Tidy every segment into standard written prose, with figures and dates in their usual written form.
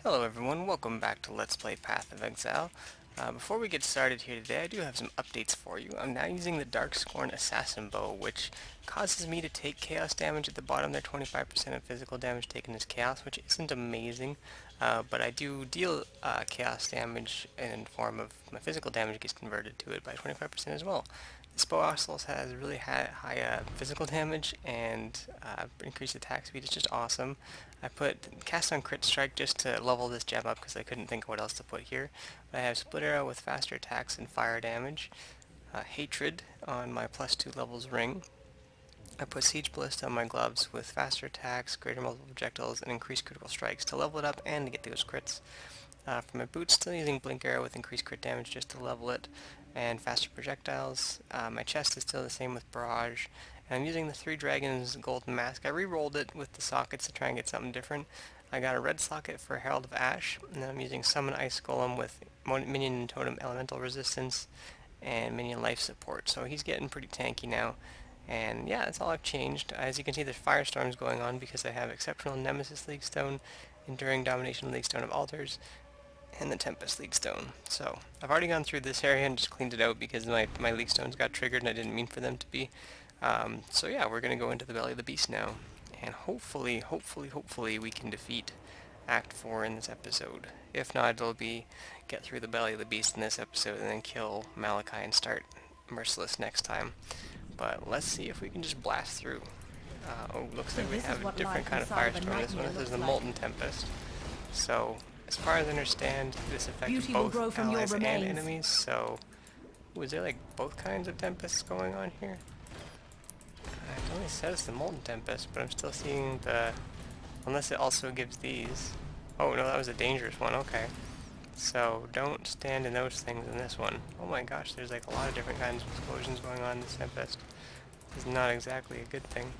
Hello everyone, welcome back to Let's Play Path of Exile. Before we get started here today, I do have some updates for you. I'm now using the Darkscorn Assassin Bow, which causes me to take chaos damage at the bottom there. 25% of physical damage taken is chaos, which isn't amazing, but I do deal chaos damage in form of my physical damage gets converted to it by 25% as well. This bow also has really high physical damage and increased attack speed. It's just awesome. I put cast on crit strike just to level this gem up because I couldn't think of what else to put here. But I have split arrow with faster attacks and fire damage. Hatred on my +2 levels ring. I put Siege Ballista on my gloves with faster attacks, greater multiple projectiles, and increased critical strikes to level it up and to get those crits. For my boots, still using Blink Arrow with increased crit damage just to level it, and faster projectiles. My chest is still the same with Barrage, and I'm using the Three Dragons Golden Mask. I re-rolled it with the sockets to try and get something different. I got a red socket for Herald of Ash, and then I'm using Summon Ice Golem with Minion and Totem Elemental Resistance and Minion Life Support. So he's getting pretty tanky now. And yeah, that's all I've changed. As you can see, there's firestorms going on because I have Exceptional Nemesis League Stone, Enduring Domination League Stone of Altars, and the Tempest League Stone. So I've already gone through this area and just cleaned it out because my League Stones got triggered and I didn't mean for them to be. So yeah, we're going to go into the Belly of the Beast now. And hopefully we can defeat Act 4 in this episode. If not, it'll be get through the Belly of the Beast in this episode and then kill Malachai and start Merciless next time. But let's see if we can just blast through. Looks like we have a different kind of firestorm. This is the Molten Tempest. So, as far as I understand, this affects both allies and enemies, so... Was there like both kinds of tempests going on here? It only says the Molten Tempest, but I'm still seeing the... Unless it also gives these. Oh no, that was a dangerous one, okay. So, don't stand in those things in this one. Oh my gosh, there's like a lot of different kinds of explosions going on in this Tempest. This is not exactly a good thing.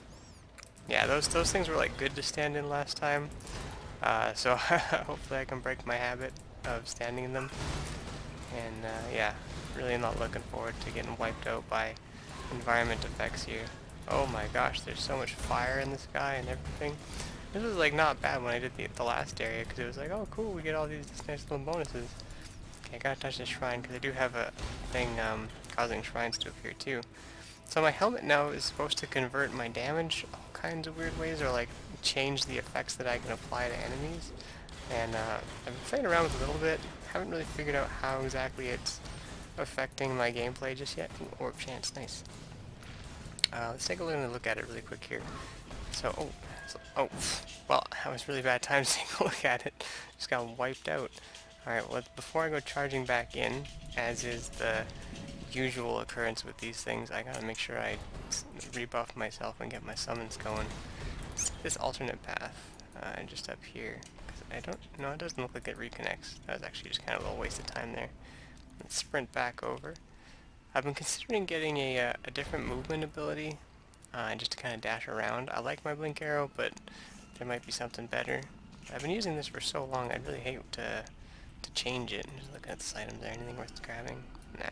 Yeah, those things were like good to stand in last time. So hopefully I can break my habit of standing in them. And yeah, really not looking forward to getting wiped out by environment effects here. Oh my gosh, there's so much fire in the sky and everything. This was like not bad when I did the last area because it was like, oh cool, we get all these nice little bonuses. Okay, I gotta touch this shrine because I do have a thing causing shrines to appear too. So my helmet now is supposed to convert my damage all kinds of weird ways, or like change the effects that I can apply to enemies. And I've been playing around with it a little bit. Haven't really figured out how exactly it's affecting my gameplay just yet. Ooh, Orb Chance, nice. Let's take a look at it really quick here. So, well, that was really bad time to take a look at it. Just got wiped out. Alright, well, before I go charging back in, as is the usual occurrence with these things, I gotta make sure I rebuff myself and get my summons going. This alternate path, just up here. I don't know, it doesn't look like it reconnects. That was actually just kind of a little waste of time there. Let's sprint back over. I've been considering getting a different movement ability, just to kind of dash around. I like my blink arrow, but there might be something better. I've been using this for so long, I'd really hate to change it. Just looking at this item, is there anything worth grabbing? Nah.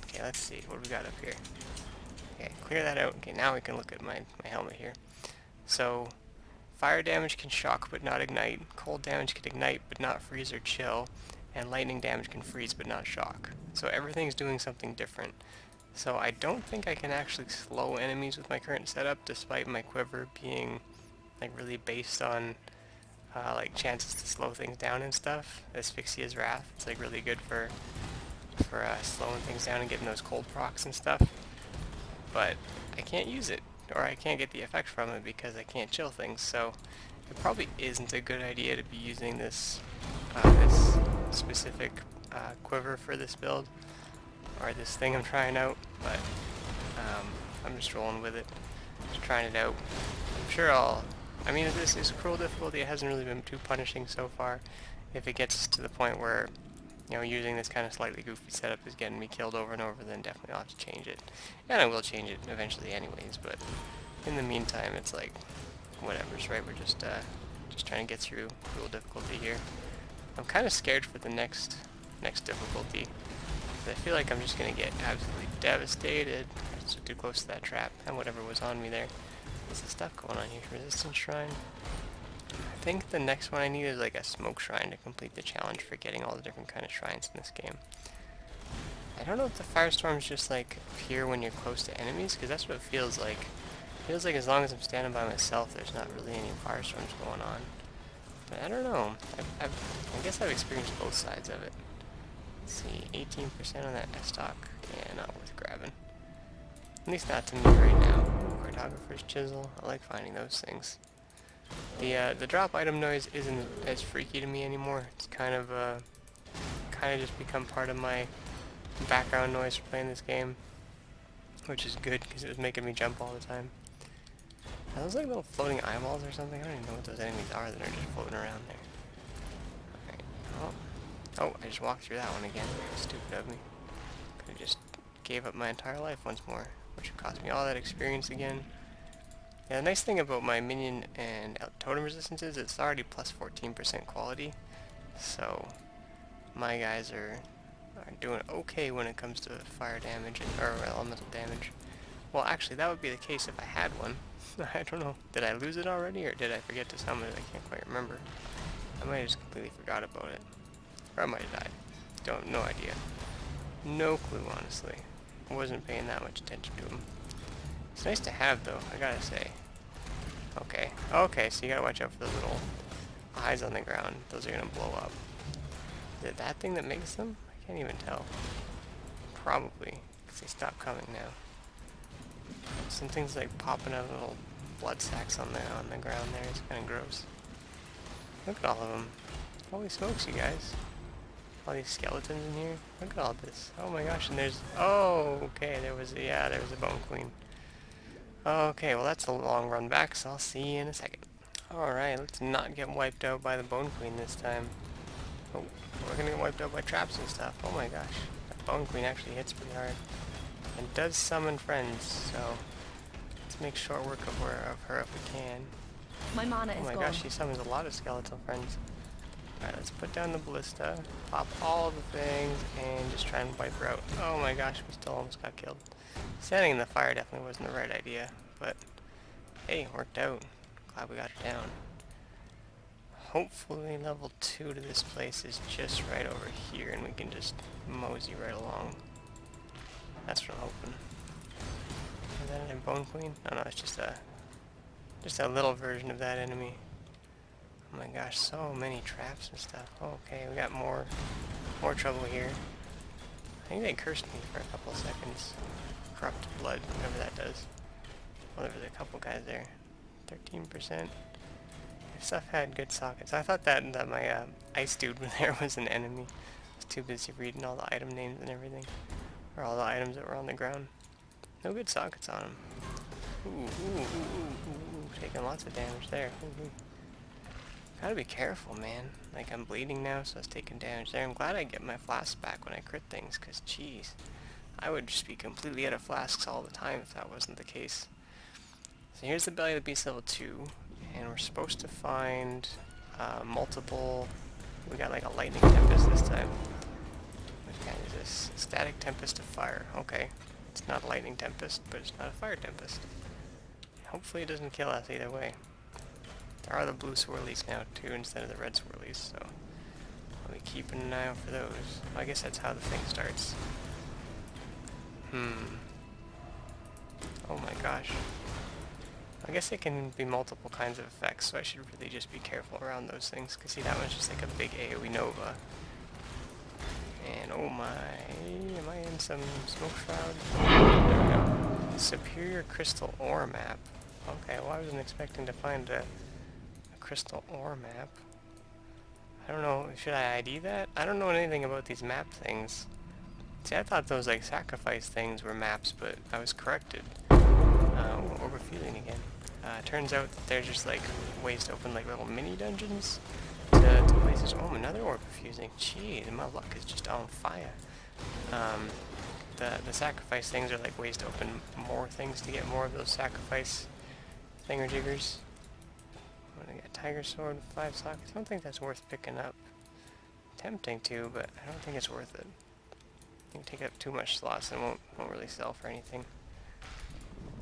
Okay, let's see, what do we got up here? Okay, clear that out. Okay, now we can look at my helmet here. So, fire damage can shock but not ignite, cold damage can ignite but not freeze or chill, and lightning damage can freeze but not shock. So everything's doing something different. So I don't think I can actually slow enemies with my current setup, despite my quiver being like really based on like chances to slow things down and stuff. Asphyxia's Wrath, it's like really good for slowing things down and getting those cold procs and stuff. But I can't use it, or I can't get the effect from it because I can't chill things, so it probably isn't a good idea to be using this this specific quiver for this build, or this thing I'm trying out, but I'm just rolling with it, just trying it out. I'm sure I mean, this is cruel difficulty, it hasn't really been too punishing so far. If it gets to the point where, you know, using this kind of slightly goofy setup is getting me killed over and over, then definitely I'll have to change it. And I will change it eventually anyways, but in the meantime, it's like, whatever's right, we're just trying to get through cruel difficulty here. I'm kind of scared for the next difficulty. I feel like I'm just going to get absolutely devastated. So too close to that trap and whatever was on me there. What's the stuff going on here? Resistance Shrine? think the next one I need is like a smoke shrine to complete the challenge for getting all the different kind of shrines in this game. I don't know if the firestorms just like appear when you're close to enemies, because that's what it feels like. It feels like as long as I'm standing by myself, there's not really any firestorms going on. But I don't know. I guess I've experienced both sides of it. Let's see, 18% on that stock. Yeah, not worth grabbing. At least not to me right now. Ooh, cartographer's chisel. I like finding those things. The drop item noise isn't as freaky to me anymore. It's kind of just become part of my background noise for playing this game, which is good because it was making me jump all the time. Are those like little floating eyeballs or something? I don't even know what those enemies are that are just floating around there. Alright, oh, I just walked through that one again. Stupid of me. Could've just gave up my entire life once more, which would cost me all that experience again. Yeah, the nice thing about my minion and totem resistance is it's already plus 14% quality, so my guys are doing okay when it comes to fire damage or elemental damage. Well, actually, that would be the case if I had one. I don't know. Did I lose it already, or did I forget to summon it? I can't quite remember. I might have just completely forgot about it. Or I might have died. No idea. No clue, honestly. I wasn't paying that much attention to him. It's nice to have, though, I gotta say. Okay. Okay, so you gotta watch out for those little eyes on the ground. Those are gonna blow up. Is it that thing that makes them? I can't even tell. Probably, because they stopped coming now. Some things like popping out little blood sacks on the ground there. It's kind of gross. Look at all of them. Holy smokes, you guys. All these skeletons in here. Look at all this. Oh my gosh, and there's... Oh, okay, there was a bone queen. Okay, well that's a long run back, so I'll see you in a second. Alright, let's not get wiped out by the bone queen this time. Oh, we're gonna get wiped out by traps and stuff. Oh my gosh. That bone queen actually hits pretty hard. And does summon friends, so let's make short work of her if we can. My mana is gone. Oh my gosh, she summons a lot of skeletal friends. Alright, let's put down the ballista, pop all the things, and just try and wipe her out. Oh my gosh, we still almost got killed. Standing in the fire definitely wasn't the right idea, but hey, worked out. Glad we got her down. Hopefully level 2 to this place is just right over here, and we can just mosey right along. That's what I'm hoping. Is that a bone queen? No, it's just a little version of that enemy. Oh my gosh, so many traps and stuff. Okay, we got more trouble here. I think they cursed me for a couple of seconds. Corrupt blood, whatever that does. Well, there was a couple guys there. 13%. Stuff had good sockets. I thought that my ice dude there was an enemy. I was too busy reading all the item names and everything. Or all the items that were on the ground. No good sockets on them. Ooh. Taking lots of damage there. Ooh. Gotta be careful, man. Like, I'm bleeding now, so I was taking damage there. I'm glad I get my flasks back when I crit things, because, jeez. I would just be completely out of flasks all the time if that wasn't the case. So here's the Belly of the Beast level 2. And we're supposed to find multiple... We got like a lightning tempest this time. What kind is this? Static tempest of fire. Okay. It's not a lightning tempest, but it's not a fire tempest. Hopefully it doesn't kill us either way. There are the blue swirlies now too, instead of the red swirlies, so I'll be keeping an eye out for those. I guess that's how the thing starts. Oh my gosh. I guess it can be multiple kinds of effects, so I should really just be careful around those things. Cause see, that one's just like a big AoE Nova. And oh my, am I in some smoke shroud? There we go. Superior crystal ore map. Okay, well I wasn't expecting to find a crystal ore map. I don't know, should I ID that? I don't know anything about these map things. See, I thought those like sacrifice things were maps, but I was corrected. We're refusing again. Turns out that they're just like ways to open like little mini dungeons to places. Oh, another orb refusing. Gee, my luck is just on fire. The sacrifice things are like ways to open more things to get more of those sacrifice thingerjiggers. I got Tiger Sword with 5 sockets. I don't think that's worth picking up. Tempting to, but I don't think it's worth it. You can take up too much slots and won't really sell for anything.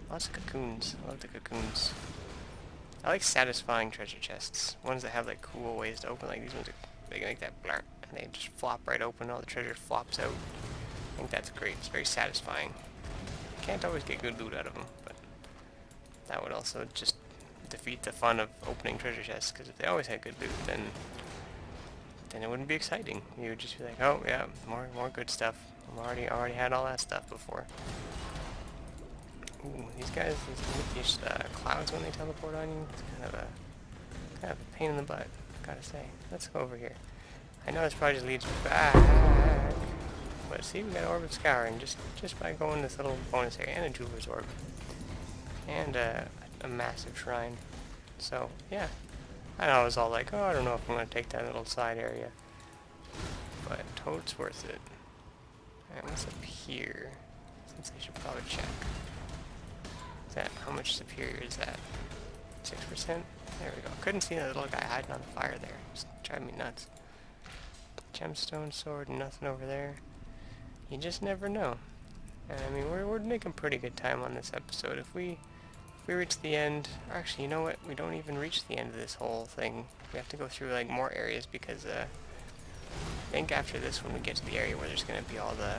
Lots of cocoons. I love the cocoons. I like satisfying treasure chests. Ones that have like cool ways to open, like these ones, they can make that blur, and they just flop right open, all the treasure flops out. I think that's great. It's very satisfying. Can't always get good loot out of them, but that would also just defeat the fun of opening treasure chests, because if they always had good loot, then it wouldn't be exciting. You would just be like, oh yeah, more good stuff. I've already had all that stuff before. Ooh, these guys, these clouds when they teleport on you, it's kind of a pain in the butt, gotta say. Let's go over here. I know this probably just leads back, but see, we got Orb of Scouring just by going this little bonus area, and a Jeweler's Orb, and a massive shrine. So yeah, I know I was all like, oh, I don't know if I'm gonna take that little side area, but totes worth it. Alright, what's up here? Since I should probably check. Is that, how much superior is that? 6%? There we go. Couldn't see that little guy hiding on the fire there. Just driving me nuts. Gemstone sword, nothing over there. You just never know. And I mean, we're making pretty good time on this episode. If we reach the end, or actually, you know what? We don't even reach the end of this whole thing. We have to go through like more areas because I think after this, when we get to the area where there's gonna be all the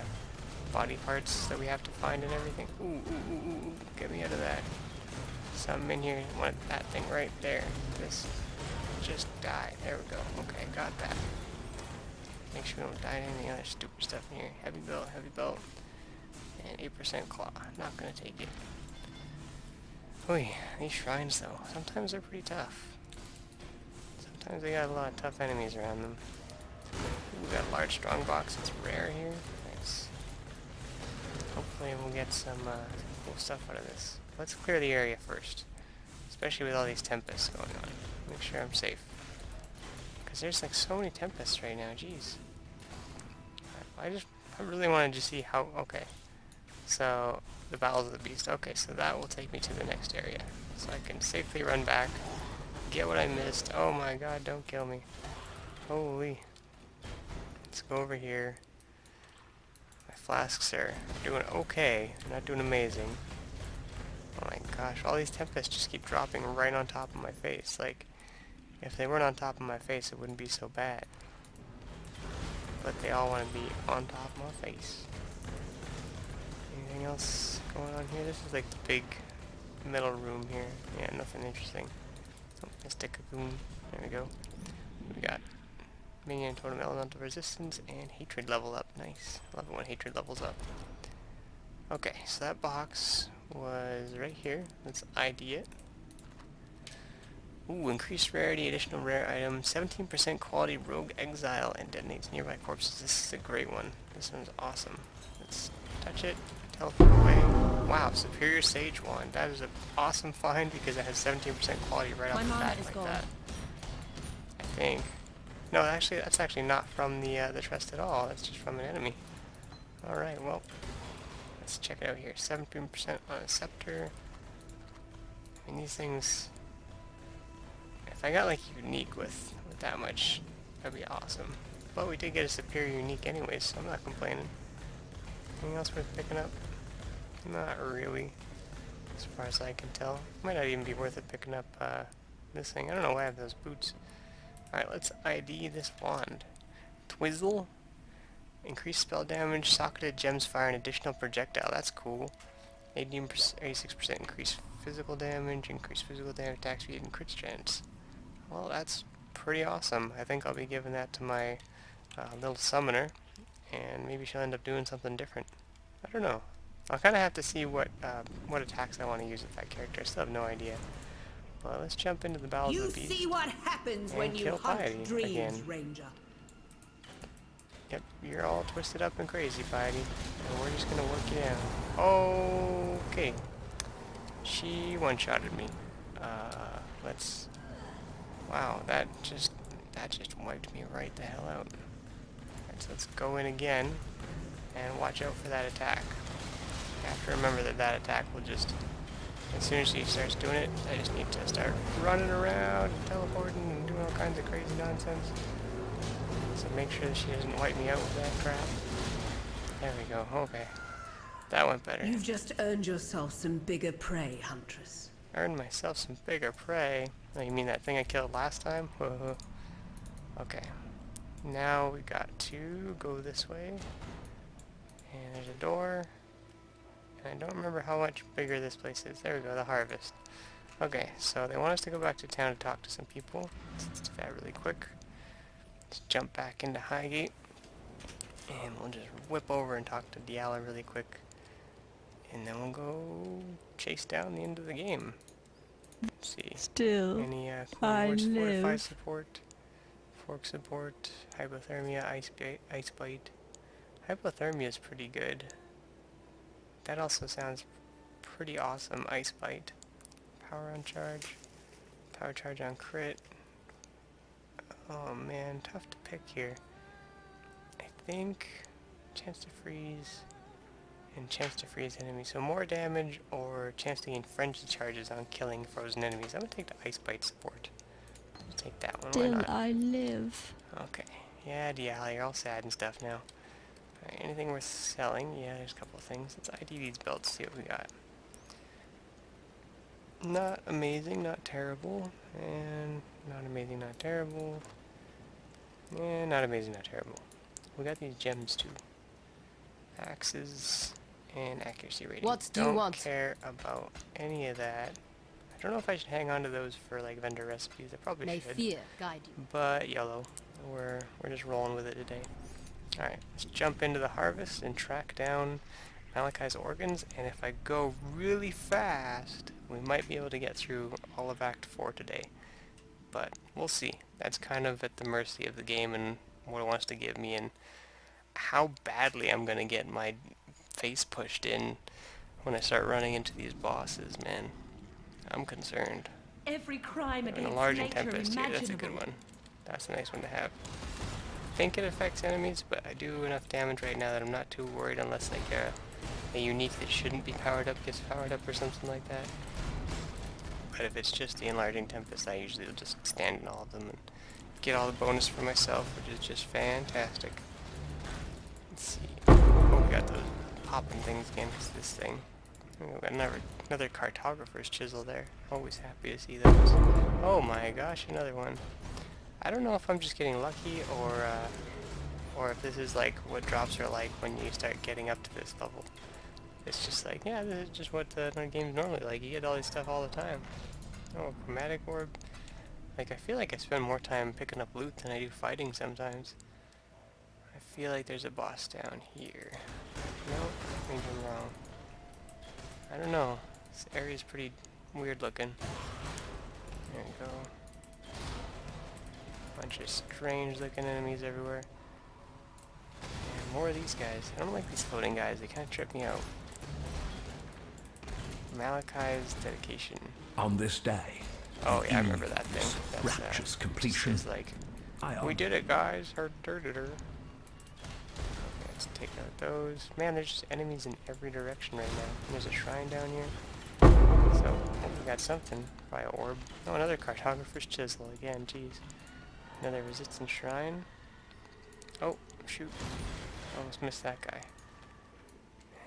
body parts that we have to find and everything. Ooh, get me out of that. Something in here, want that thing right there. This just die. There we go. Okay, got that. Make sure we don't die to any other stupid stuff in here. Heavy belt, and 8% claw. Not gonna take it. Oy, these shrines though, sometimes they're pretty tough. Sometimes they got a lot of tough enemies around them. Ooh, we got a large strong box. It's rare here. Nice. Hopefully we'll get some cool stuff out of this. Let's clear the area first. Especially with all these tempests going on. Make sure I'm safe. Because there's like so many tempests right now, jeez. I really wanted to see how, okay. So, the Battles of the Beast. Okay, so that will take me to the next area. So I can safely run back, get what I missed. Oh my god, don't kill me. Holy. Let's go over here. Flasks are doing okay, not doing amazing. Oh my gosh, all these tempests just keep dropping right on top of my face. Like, if they weren't on top of my face, it wouldn't be so bad. But they all want to be on top of my face. Anything else going on here? This is like the big middle room here. Yeah, nothing interesting. Oh, Mystic Cocoon. There we go. We got Minion Totem Elemental Resistance and Hatred level up. Nice. Love it when Hatred levels up. Okay, so that box was right here. Let's ID it. Ooh, increased rarity, additional rare item, 17% quality Rogue Exile, and detonates nearby corpses. This is a great one. This one's awesome. Let's touch it, teleport away. Wow, Superior Sage Wand. That is an awesome find because it has 17% quality right off the bat like that. I think. No, actually, that's actually not from the chest at all. That's just from an enemy. Alright, well, let's check it out here. 17% on a scepter. I mean, these things, if I got like unique with that much, that'd be awesome. But we did get a superior unique anyways, so I'm not complaining. Anything else worth picking up? Not really, as far as I can tell. Might not even be worth it picking up this thing. I don't know why I have those boots. Alright, let's ID this wand. Twizzle. Increased spell damage, socketed gems fire an additional projectile. That's cool. 86% increased physical damage, increased physical damage, attack speed, and crit chance. Well, that's pretty awesome. I think I'll be giving that to my little summoner, and maybe she'll end up doing something different. I don't know. I'll kind of have to see what attacks I want to use with that character. I still have no idea. Well, let's jump into the Battles of the Beast. You see what happens when you hunt dreams, Ranger. Yep, you're all twisted up and crazy, Piety. And we're just gonna work you down. Okay. She one-shotted me. Let's... Wow, that just wiped me right the hell out. Alright, so let's go in again and watch out for that attack. You have to remember that attack will just... As soon as she starts doing it, I just need to start running around and teleporting and doing all kinds of crazy nonsense. So make sure that she doesn't wipe me out with that crap. There we go. Okay. That went better. You've just earned yourself some bigger prey, Huntress. Earn myself some bigger prey. Oh, you mean that thing I killed last time? Okay. Now we got to go this way. And there's a door. And I don't remember how much bigger this place is. There we go, the harvest. Okay, so they want us to go back to town to talk to some people. Let's do that really quick. Let's jump back into Highgate. And we'll just whip over and talk to Diala really quick. And then we'll go chase down the end of the game. Let's see. Still, Any cool I rewards? Fortify live. support, fork support, hypothermia, ice bite. Hypothermia is pretty good. That also sounds pretty awesome. Ice bite, power on charge, power charge on crit. Oh man, tough to pick here. I think chance to freeze and chance to freeze enemies. So more damage or chance to gain frenzy charges on killing frozen enemies. I'm gonna take the ice bite support. Let's take that one. Why Still, not? I live. Okay. Yeah, Diala, you're all sad and stuff now. Alright, anything worth selling? Yeah, there's a couple of things. Let's ID these belts, see what we got. Not amazing, not terrible. And not amazing, not terrible. And not amazing, not terrible. We got these gems too. Axes and accuracy rating. What do you want? Don't care about any of that. I don't know if I should hang on to those for like vendor recipes. I probably May should. fear guide you. But yellow. We're just rolling with it today. Alright, let's jump into the harvest and track down Malachai's organs, and if I go really fast, we might be able to get through all of Act 4 today. But we'll see. That's kind of at the mercy of the game and what it wants to give me, and how badly I'm going to get my face pushed in when I start running into these bosses, man. I'm concerned. Every crime An against enlarging nature tempest here, that's a good imaginable. one. That's a nice one to have. I think it affects enemies, but I do enough damage right now that I'm not too worried unless like a unique that shouldn't be powered up gets powered up or something like that. But if it's just the enlarging tempest, I usually will just stand in all of them and get all the bonus for myself, which is just fantastic. Let's see. Oh, we got those popping things again, because this thing. We got another cartographer's chisel there. Always happy to see those. Oh my gosh, another one. I don't know if I'm just getting lucky or if this is like what drops are like when you start getting up to this level. It's just like, yeah, this is just what the game's normally like. You get all this stuff all the time. Oh, chromatic orb. Like, I feel like I spend more time picking up loot than I do fighting sometimes. I feel like there's a boss down here. No, I think I'm wrong. I don't know. This area's pretty weird looking. There we go. Bunch of strange looking enemies everywhere. And more of these guys. I don't like these floating guys. They kind of trip me out. Malachai's dedication. On this day. Oh yeah, I remember that thing. That's Rapturous completion. Just like, we did it, guys. Okay, let's take out those. Man, there's just enemies in every direction right now. And there's a shrine down here. So, we got something. Probably an orb. Oh, another cartographer's chisel again. Jeez. Another resistance shrine. Oh, shoot. Almost missed that guy.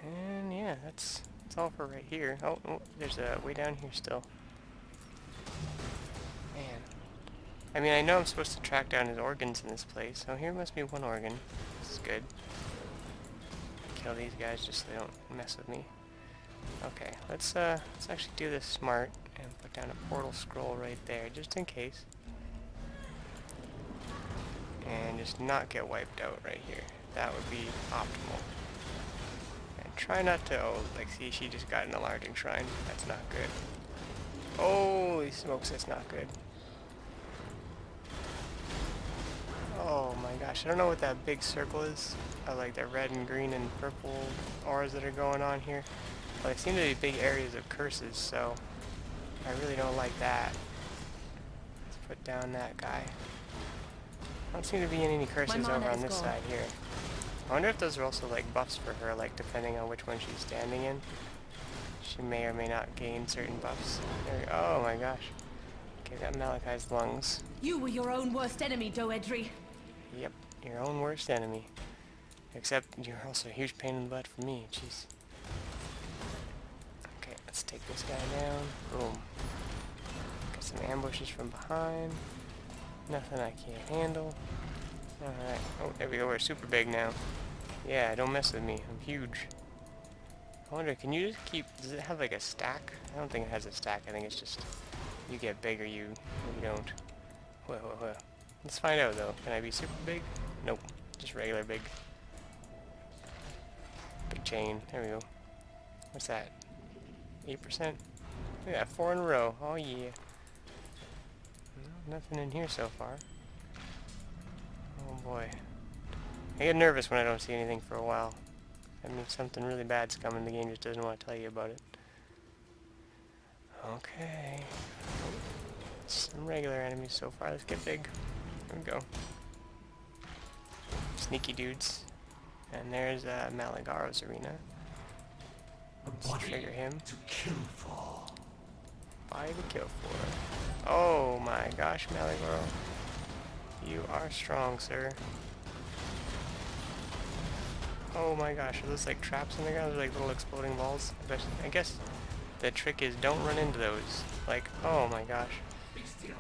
And yeah, that's all for right here. Oh, there's a way down here still. Man. I mean, I know I'm supposed to track down his organs in this place, so here must be one organ. This is good. Kill these guys just so they don't mess with me. Okay, let's actually do this smart and put down a portal scroll right there, just in case. And just not get wiped out right here. That would be optimal. And try not to, oh, like, see, she just got an enlarging shrine. That's not good. Holy smokes, that's not good. Oh my gosh, I don't know what that big circle is. I like the red and green and purple auras that are going on here. Well, they seem to be big areas of curses, so I really don't like that. Let's put down that guy. I don't seem to be any curses over on this side here. I wonder if those are also like buffs for her, like depending on which one she's standing in. She may or may not gain certain buffs. There we go. Oh my gosh. Okay, got Malachai's lungs. You were your own worst enemy, Doedri. Yep, your own worst enemy. Except you're also a huge pain in the butt for me, jeez. Okay, let's take this guy down. Boom. Got some ambushes from behind. Nothing I can't handle. Alright. Oh, there we go. We're super big now. Yeah, don't mess with me. I'm huge. I wonder, can you just keep... Does it have like a stack? I don't think it has a stack. I think it's just... You get big or you don't. Whoa, whoa, whoa. Let's find out though. Can I be super big? Nope. Just regular big. Big chain. There we go. What's that? 8%? Yeah, 4 in a row. Oh yeah. No, nothing in here so far. Oh boy. I get nervous when I don't see anything for a while. That means something really bad's coming. The game just doesn't want to tell you about it. Okay. Some regular enemies so far. Let's get big. There we go. Sneaky dudes. And there's Malachai's arena. Let's trigger him. To kill for. Body to kill for. Oh my gosh, Malachai. You are strong, sir. Oh my gosh, are those like traps in the ground? They're like little exploding balls. I guess the trick is don't run into those. Like, oh my gosh.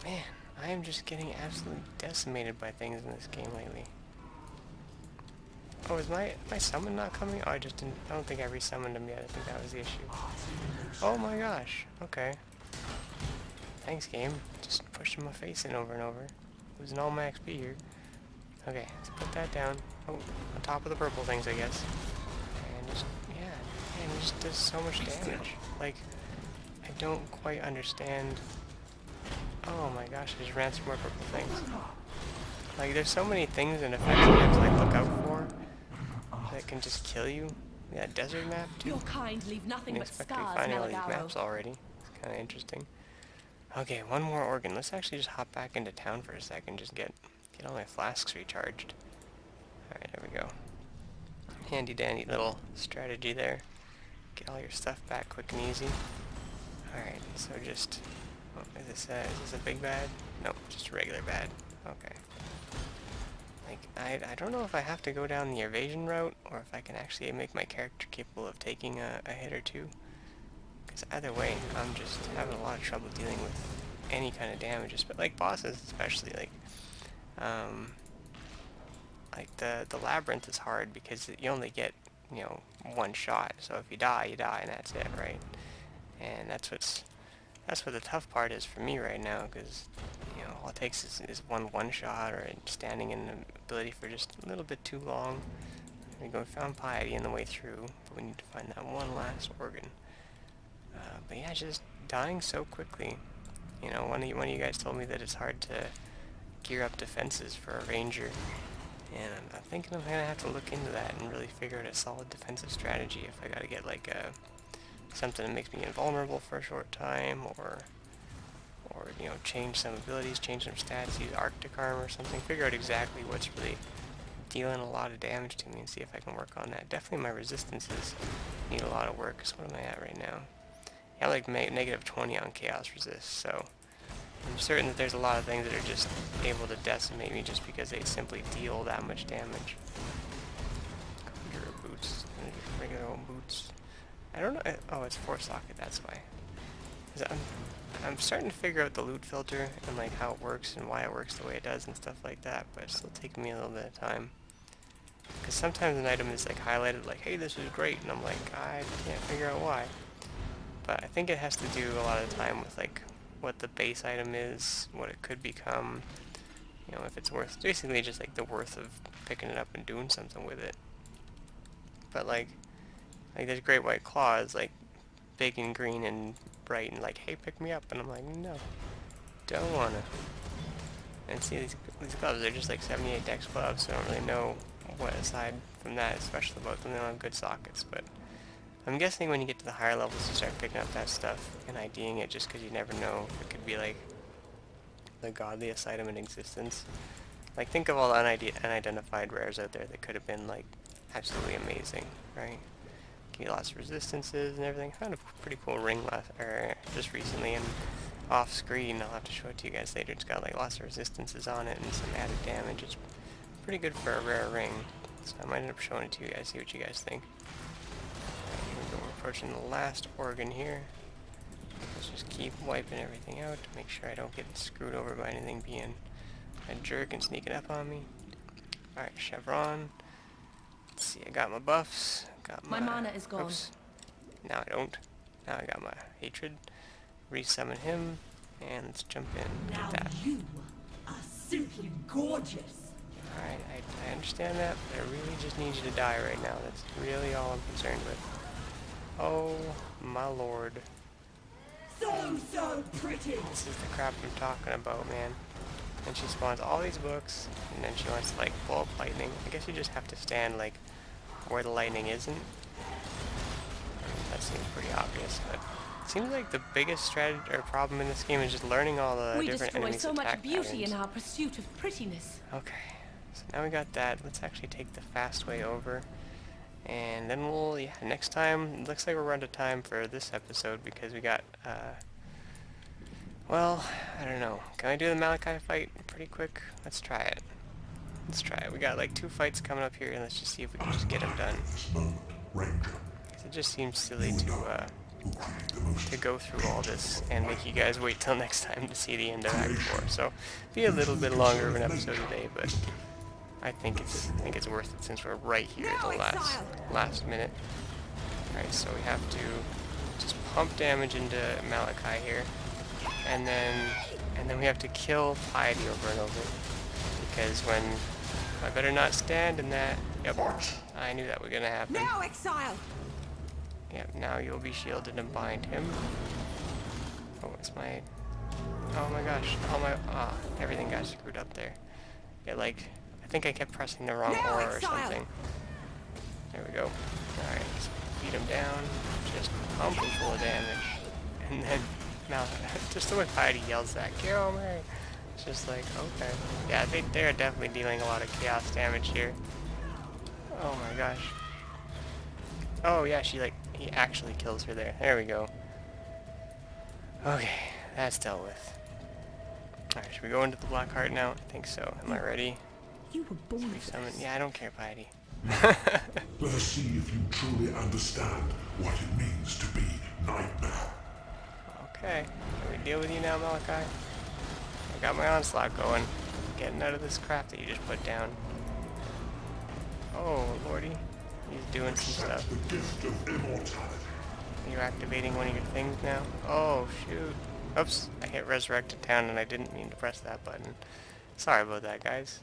Man, I am just getting absolutely decimated by things in this game lately. Oh, is my summon not coming? Oh, I don't think I resummoned him yet. I think that was the issue. Oh my gosh. Okay. Thanks, game. Just pushing my face in over and over. Losing all my XP here. Okay, let's put that down. Oh, on top of the purple things, I guess. And just, yeah, man, it just does so much damage. Like, I don't quite understand. Oh my gosh, I just ran some more purple things. Like, there's so many things and effects you have to, like, look out for that can just kill you. Yeah, desert map, too. Your kind leave nothing I but didn't expect to be scars, finding all these Malachai. maps already. It's kind of interesting. Okay, one more organ. Let's actually just hop back into town for a second. Just get all my flasks recharged. Alright, there we go. Handy dandy little strategy there. Get all your stuff back quick and easy. Alright, so just... Oh, is this a big bad? Nope, just a regular bad. Okay. Like, I don't know if I have to go down the evasion route, or if I can actually make my character capable of taking a hit or two. Because either way, I'm just having a lot of trouble dealing with any kind of damages, but like bosses especially, like the labyrinth is hard because you only get, you know, one shot. So if you die, you die, and that's it, right? And that's what the tough part is for me right now, because, you know, all it takes is one shot or standing in the ability for just a little bit too long. We found piety in the way through, but we need to find that one last organ. But yeah, just dying so quickly. You know, one of you guys told me that it's hard to gear up defenses for a ranger, and I'm thinking I'm gonna have to look into that and really figure out a solid defensive strategy if I gotta get like something that makes me invulnerable for a short time, or you know, change some abilities, change some stats, use Arctic armor or something. Figure out exactly what's really dealing a lot of damage to me and see if I can work on that. Definitely my resistances need a lot of work. So what am I at right now? Yeah, like negative 20 on chaos resist, so I'm certain that there's a lot of things that are just able to decimate me just because they simply deal that much damage. Computer boots, regular old boots. I don't know. Oh, it's 4 socket. That's why. I'm starting to figure out the loot filter and like how it works and why it works the way it does and stuff like that, but it's still taking me a little bit of time. Because sometimes an item is like highlighted like, hey, this is great, and I'm like, I can't figure out why. But I think it has to do a lot of the time with like what the base item is, what it could become, you know, if it's worth, basically just like the worth of picking it up and doing something with it. But like there's great white claws, like big and green and bright and like, hey, pick me up, and I'm like, no, don't wanna. And see, these gloves, they're just like 78 dex gloves, so I don't really know what aside from that is special about them. They don't have good sockets, but I'm guessing when you get to the higher levels you start picking up that stuff and IDing it, just because you never know if it could be like the godliest item in existence. Like, think of all the unidentified rares out there that could have been like absolutely amazing, right? Give you lots of resistances and everything. I found a pretty cool ring just recently, and off screen I'll have to show it to you guys later. It's got like lots of resistances on it and some added damage. It's pretty good for a rare ring, so I might end up showing it to you guys, see what you guys think. Alright, here we go. We're approaching the last organ here. Let's just keep wiping everything out to make sure I don't get screwed over by anything being a jerk and sneaking up on me. Alright, Chevron. Let's see, I got my buffs. Got My mana is gone. Oops. Now I don't. Now I got my hatred. Resummon him. And let's jump in. Now Get that. you are simply gorgeous. Alright, I understand that, but I really just need you to die right now. That's really all I'm concerned with. Oh, my lord. So pretty. This is the crap I'm talking about, man. And she spawns all these books, and then she wants to, like, blow up lightning. I guess you just have to stand, like, where the lightning isn't. That seems pretty obvious, but it seems like the biggest strategy or problem in this game is just learning all the We different destroy enemies' so much attack beauty patterns. in our pursuit of prettiness. Okay, so now we got that. Let's actually take the fast way over. And then we'll, yeah, next time, it looks like we're out of time for this episode because we got, well, I don't know. Can I do the Malachai fight pretty quick? Let's try it. Let's try it. We got like 2 fights coming up here, and let's just see if we can just get them done. It just seems silly to go through all this and make you guys wait till next time to see the end of Act 4. So, be a little bit longer of an episode today, but I think it's worth it since we're right here at the last minute. Alright, so we have to just pump damage into Malachai here, and then we have to kill Piety over and over, because when I better not stand in that. Yep, I knew that was gonna happen. Now exile. Yep, now you'll be shielded and bind him. Oh, it's my. Oh my gosh! Everything got screwed up there. Yeah, like. I think I kept pressing the wrong aura or something. There we go. Alright, let's beat him down. Just pump him full of damage. And then, now, just the way Piety yells that, kill me! It's just like, okay. Yeah, they're definitely dealing a lot of chaos damage here. Oh my gosh. Oh yeah, he actually kills her there. There we go. Okay, that's dealt with. Alright, should we go into the Black Heart now? I think so. Am I ready? You were born with Summon. Yeah, I don't care, Piety. Let us see if you truly understand what it means to be Nightmare. Okay, can we deal with you now, Malachai? I got my onslaught going. Getting out of this crap that you just put down. Oh, lordy. He's doing some stuff. The gift of immortality. You're activating one of your things now? Oh, shoot. Oops, I hit Resurrected Town and I didn't mean to press that button. Sorry about that, guys.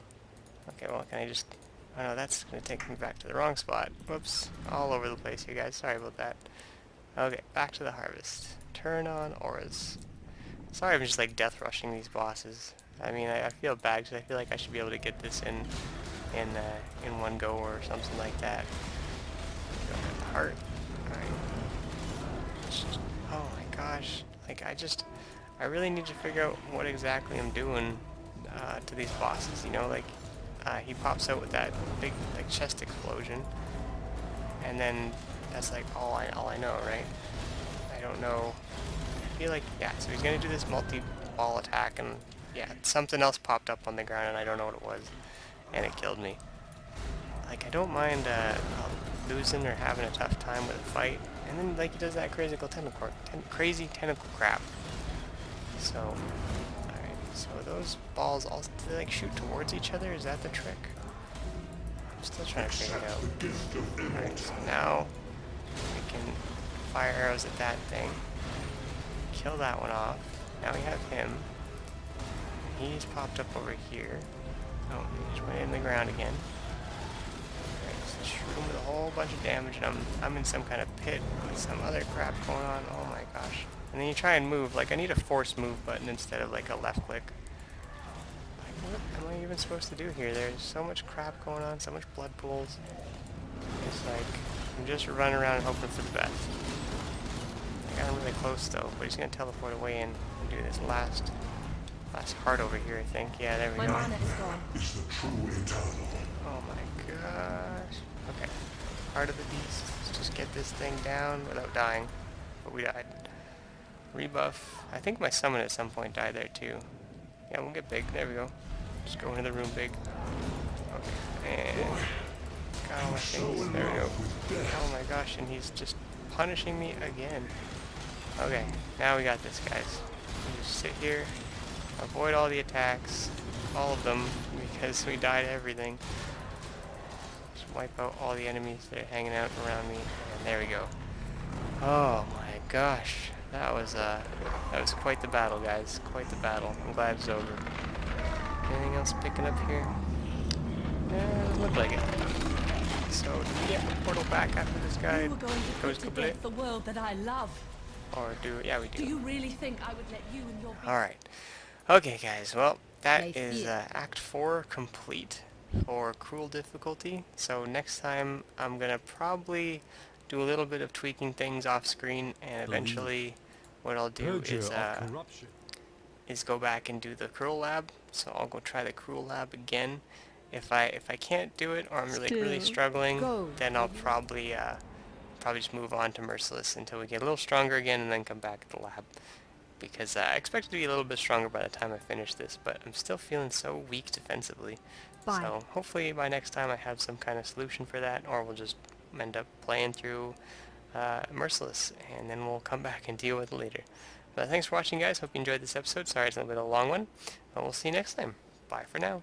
Okay, well, can I just... Oh no, that's going to take me back to the wrong spot. Whoops. All over the place here, guys. Sorry about that. Okay, back to the harvest. Turn on auras. Sorry I'm just, like, death rushing these bosses. I mean, I feel bad because I feel like I should be able to get this in one go or something like that. Go for the heart. Alright. Oh my gosh. Like, I really need to figure out what exactly I'm doing to these bosses, you know, like, he pops out with that big, like, chest explosion, and then that's, like, all I know, right? I don't know. I feel like, yeah, so he's gonna do this multi-ball attack, and, yeah, something else popped up on the ground, and I don't know what it was, and it killed me. Like, I don't mind losing or having a tough time with a fight, and then, like, he does that crazy tentacle crap. So, alright, so those balls all, do they, like, shoot towards each other? Is that the trick? I'm still trying to figure it out. Alright, so now we can fire arrows at that thing. Kill that one off. Now we have him. He's popped up over here. Oh, he just went in the ground again. Alright, so shoot him with a whole bunch of damage, and I'm in some kind of pit with some other crap going on. Oh my gosh. And then you try and move. Like, I need a force move button instead of, like, a left click. Like, what am I even supposed to do here? There's so much crap going on, so much blood pools. It's like, I'm just running around and hoping for the best. I got him really close, though, but he's going to teleport away and do this last heart over here, I think. Yeah, there we My go. mana is gone. Is the true eternal. Oh my gosh. Okay. Heart of the beast. Let's just get this thing down without dying. But we died. Rebuff. I think my summon at some point died there too. Yeah, we'll get big. There we go. Just go into the room big. Okay. And got all my things. There we go. Oh my gosh, and he's just punishing me again. Okay, now we got this, guys. We just sit here, avoid all the attacks, all of them, because we died to everything. Just wipe out all the enemies that are hanging out around me, and there we go. Oh my gosh, that was quite the battle, guys. Quite the battle. I'm glad it's over. Anything else picking up here? Doesn't look like it. So, do we get the portal back after this guy You were going to goes put to kaput? death the world that I love. Or yeah, we Do do. you really think I would let you and your Alright. Okay, guys, well, that They is fear. Act 4 complete for Cruel difficulty. So next time, I'm gonna probably do a little bit of tweaking things off screen, and eventually what I'll do is go back and do the Cruel lab. So I'll go try the Cruel lab again. If I can't do it, or I'm really struggling, Go, then I'll probably just move on to Merciless until we get a little stronger again, and then come back to the lab. Because I expect to be a little bit stronger by the time I finish this, but I'm still feeling so weak defensively. Bye. So hopefully by next time I have some kind of solution for that, or we'll just end up playing through Merciless, and then we'll come back and deal with it later. But thanks for watching, guys. Hope you enjoyed this episode. Sorry it's a little bit of a long one, but we'll see you next time. Bye for now.